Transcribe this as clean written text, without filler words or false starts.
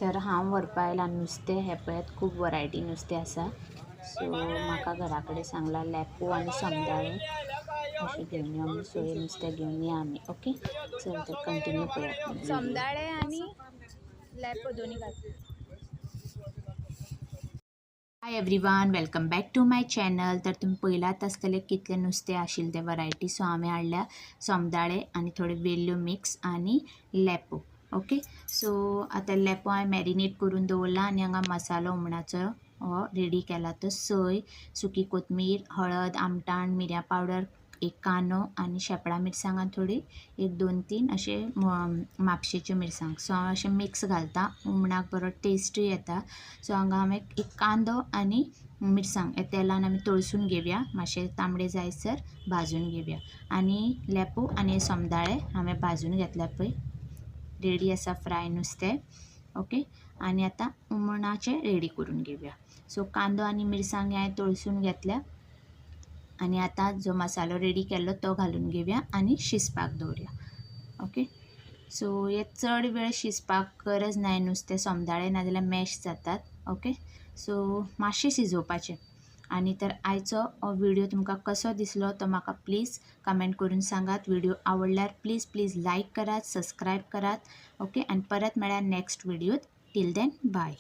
तर हांव व्हरपा आयलां नुस्तें. हे पळयात खूब वरायटी नुस्तें आसा. सो म्हाका घरा कडेन सांगलां लेपो आनी समदाळे अशें घेवन यो आमी. सो हे नुस्तें घेवन या आमी. ओके, चल तर कंटिन्यू पळयात व्हिडिओ. समदाळे आणि लेपो दोन्ही घाल. Hi everyone, welcome back to my channel. तर तुम्ही पळयलात आसतलें कितले नुस्तें आशिल्ले ते वरायटी. सो हांवें हाडल्या समदाळे आनी थोडे वेल्ल्यो मिक्स आनी लेपो. ओके, सो आतां लेपो हांवें मॅरिनेट करून दवरला आनी हांगा मसालो हुमणाचो हो रेडी केला. तो सोय, सुकी कोथमीर, हळद, आमटाण, मिरयां पावडर, एक कांदो आनी शेपडा मिरसांग आनी थोडी एक 2-3 अशे म्हापशेच्यो मिरसांग. सो हांव अशें मिक्स घालता, हुमणाक बरो टेस्टूय येता. सो हांगा हांवें एक कांदो आनी मिरसांग हे तेलान आमी तळसून घेवया. मातशे तांबडे जायसर भाजून घेवया. आनी लेपो आनी समदाळे हांवें भाजून घेतल्या पळय. रेडी आसा फ्राय नुस्तें. ओके, आनी आतां हुमणाचें रेडी करून घेवया. सो कांदो आनी मिरसांग हांवें तळसून घेतल्या आनी आतां जो मसालो रेडी केल्लो तो घालून घेवया आनी शिजपाक दवरया. ओके, सो हे चड वेळ शिजपाक गरज ना. नुस्तें समदाळे नाजाल्यार मॅश जातात. ओके, सो मातशें शिजोवपाचें. आनी तर आयचो हो व्हिडिओ तुमकां कसो दिसलो तो म्हाका प्लीज कमेंट करून सांगात. व्हिडिओ आवडल्यार प्लीज लायक करात, सबस्क्रायब करात. ओके, आनी परत मेळ्या नेक्स्ट व्हिडिओत. Till then bye.